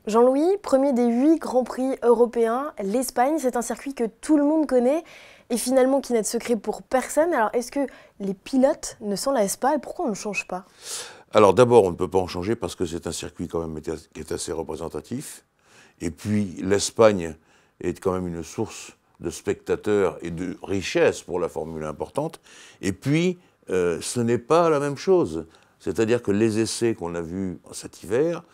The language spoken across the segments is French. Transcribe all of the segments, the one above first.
Jean-Louis, premier des 8 Grands Prix européens, l'Espagne, c'est un circuit que tout le monde connaît et finalement qui n'a de secret pour personne. Alors est-ce que les pilotes ne s'en lassent pas et pourquoi on ne change pas? Alors d'abord, on ne peut pas en changer parce que c'est un circuit quand même qui est assez représentatif. Et puis l'Espagne est quand même une source de spectateurs et de richesse pour la Formule 1 importante. Et puis, ce n'est pas la même chose. C'est-à-dire que les essais qu'on a vus cet hiver,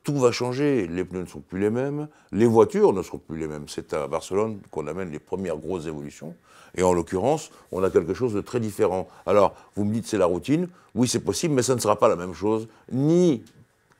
tout va changer. Les pneus ne sont plus les mêmes, les voitures ne seront plus les mêmes. C'est à Barcelone qu'on amène les premières grosses évolutions. Et en l'occurrence, on a quelque chose de très différent. Alors, vous me dites c'est la routine. Oui, c'est possible, mais ça ne sera pas la même chose, ni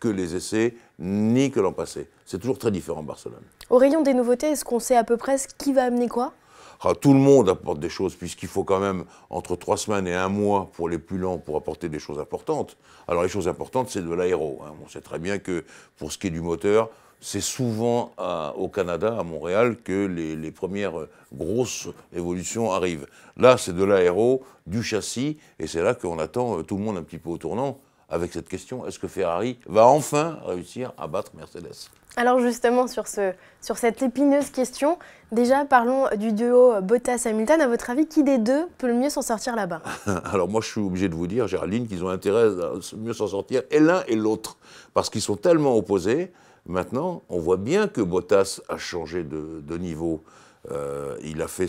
que les essais, ni que l'an passé. C'est toujours très différent Barcelone. Au rayon des nouveautés, est-ce qu'on sait à peu près qui va amener quoi? Alors, tout le monde apporte des choses, puisqu'il faut quand même entre 3 semaines et 1 mois pour les plus lents pour apporter des choses importantes. Alors les choses importantes, c'est de l'aéro. On sait très bien que pour ce qui est du moteur, c'est souvent au Canada, à Montréal, que les premières grosses évolutions arrivent. Là, c'est de l'aéro, du châssis, et c'est là qu'on attend tout le monde un petit peu au tournant avec cette question, est-ce que Ferrari va enfin réussir à battre Mercedes? Alors justement, sur cette épineuse question, déjà parlons du duo Bottas-Hamilton. À votre avis, qui des deux peut le mieux s'en sortir là-bas? Alors moi, je suis obligé de vous dire, Géraldine, qu'ils ont intérêt à mieux s'en sortir, et l'un et l'autre, parce qu'ils sont tellement opposés. Maintenant, on voit bien que Bottas a changé de niveau. Il a fait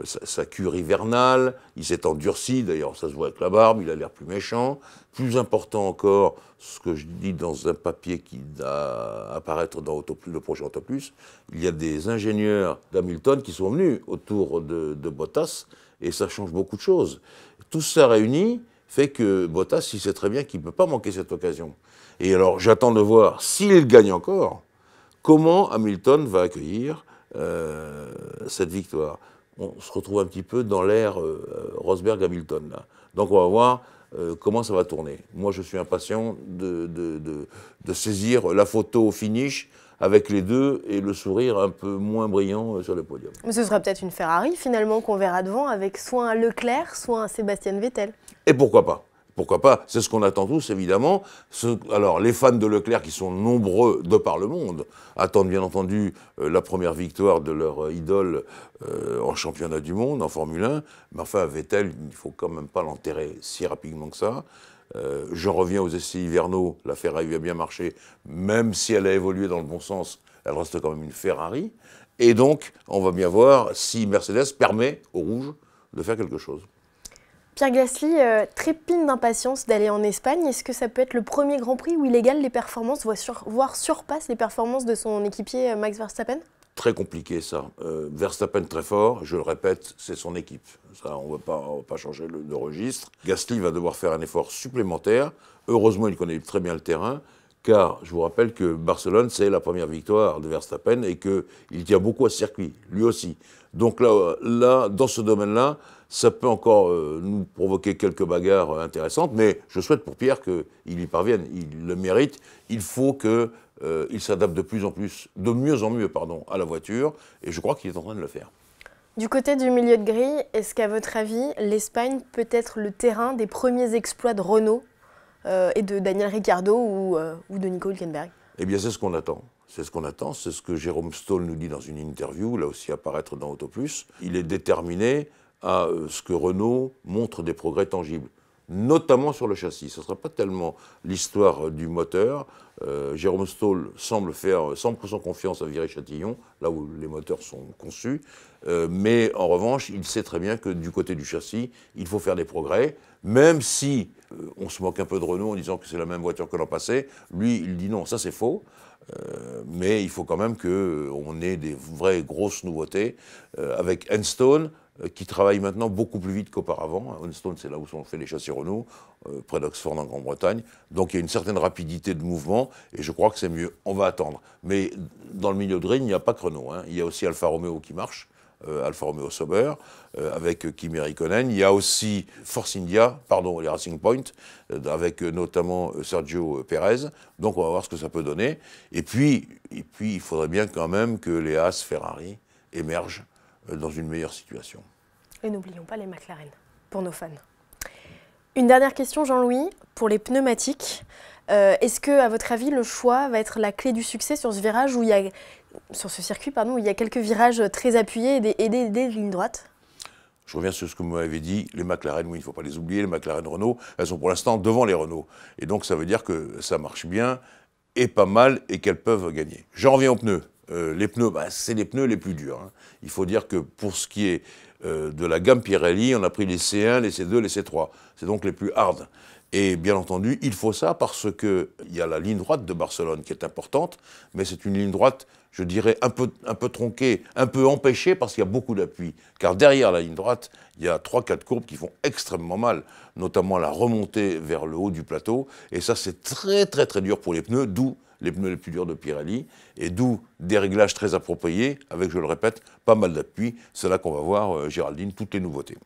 sa cure hivernale, il s'est endurci, d'ailleurs ça se voit avec la barbe, il a l'air plus méchant. Plus important encore, ce que je dis dans un papier qui va apparaître dans le projet Autoplus, il y a des ingénieurs d'Hamilton qui sont venus autour de Bottas, et ça change beaucoup de choses. Tout ça réuni fait que Bottas, il sait très bien qu'il ne peut pas manquer cette occasion. Et alors j'attends de voir, s'il gagne encore, comment Hamilton va accueillir cette victoire. On se retrouve un petit peu dans l'ère Rosberg-Hamilton, là. Donc on va voir comment ça va tourner. Moi, je suis impatient de saisir la photo au finish avec les deux et le sourire un peu moins brillant sur le podium. Mais ce sera peut-être une Ferrari finalement qu'on verra devant avec soit un Leclerc, soit un Sébastien Vettel. Et pourquoi pas? Pourquoi pas? C'est ce qu'on attend tous, évidemment. Alors, les fans de Leclerc, qui sont nombreux de par le monde, attendent bien entendu la première victoire de leur idole en championnat du monde, en Formule 1. Mais enfin, Vettel, il ne faut quand même pas l'enterrer si rapidement que ça. J'en reviens aux essais hivernaux. La Ferrari a bien marché, même si elle a évolué dans le bon sens, elle reste quand même une Ferrari. Et donc, on va bien voir si Mercedes permet aux rouges de faire quelque chose. Pierre Gasly trépigne d'impatience d'aller en Espagne. Est-ce que ça peut être le premier Grand Prix où il égale les performances, voire surpasse les performances de son équipier Max Verstappen? Très compliqué ça. Verstappen très fort, je le répète, c'est son équipe. Ça, on ne va pas changer de registre. Gasly va devoir faire un effort supplémentaire. Heureusement, il connaît très bien le terrain, car je vous rappelle que Barcelone, c'est la première victoire de Verstappen et qu'il tient beaucoup à ce circuit, lui aussi. Donc là dans ce domaine-là, ça peut encore nous provoquer quelques bagarres intéressantes, mais je souhaite pour Pierre qu'il y parvienne. Il le mérite. Il faut qu'il s'adapte de mieux en mieux, à la voiture, et je crois qu'il est en train de le faire. Du côté du milieu de grille, est-ce qu'à votre avis, l'Espagne peut être le terrain des premiers exploits de Renault et de Daniel Ricciardo ou de Nico Hülkenberg? Eh bien, c'est ce qu'on attend. C'est ce qu'on attend, c'est ce que Jérôme Stoll nous dit dans une interview, là aussi apparaître dans Autoplus. Il est déterminé à ce que Renault montre des progrès tangibles, notamment sur le châssis. Ce ne sera pas tellement l'histoire du moteur. Jérôme Stoll semble faire 100% confiance à Viry-Châtillon, là où les moteurs sont conçus. Mais en revanche, il sait très bien que du côté du châssis, il faut faire des progrès, même si on se moque un peu de Renault en disant que c'est la même voiture que l'an passé. Lui, il dit non, ça c'est faux. Mais il faut quand même qu'on ait des vraies grosses nouveautés avec Enstone, qui travaille maintenant beaucoup plus vite qu'auparavant. Enstone, c'est là où sont faits les châssis Renault, près d'Oxford en Grande-Bretagne. Donc il y a une certaine rapidité de mouvement, et je crois que c'est mieux. On va attendre. Mais dans le milieu de grille, il n'y a pas que Renault. Il y a aussi Alfa Romeo qui marche, Alfa Romeo Sauber, avec Kimi Räikkönen. Il y a aussi Force India, les Racing Point, avec notamment Sergio Pérez. Donc on va voir ce que ça peut donner. Et puis il faudrait bien quand même que les Haas Ferrari émergent dans une meilleure situation. Et n'oublions pas les McLaren, pour nos fans. Une dernière question, Jean-Louis, pour les pneumatiques. Est-ce que, à votre avis, le choix va être la clé du succès sur ce virage où il y a, sur ce circuit, pardon, où il y a quelques virages très appuyés et des lignes droites? Je reviens sur ce que vous m'avez dit, les McLaren, oui, il ne faut pas les oublier, les McLaren Renault, elles sont pour l'instant devant les Renault. Et donc ça veut dire que ça marche bien et pas mal et qu'elles peuvent gagner. J'en reviens aux pneus. Les pneus, c'est les pneus les plus durs, hein. Il faut dire que pour ce qui est de la gamme Pirelli, on a pris les C1, les C2, les C3. C'est donc les plus hard. Et bien entendu, il faut ça parce qu'il y a la ligne droite de Barcelone qui est importante, mais c'est une ligne droite, je dirais, un peu tronquée, un peu empêchée parce qu'il y a beaucoup d'appui. Car derrière la ligne droite, il y a 3-4 courbes qui font extrêmement mal, notamment la remontée vers le haut du plateau. Et ça, c'est très très très dur pour les pneus, d'où les pneus les plus durs de Pirelli, et d'où des réglages très appropriés, avec, je le répète, pas mal d'appui. C'est là qu'on va voir, Géraldine, toutes les nouveautés.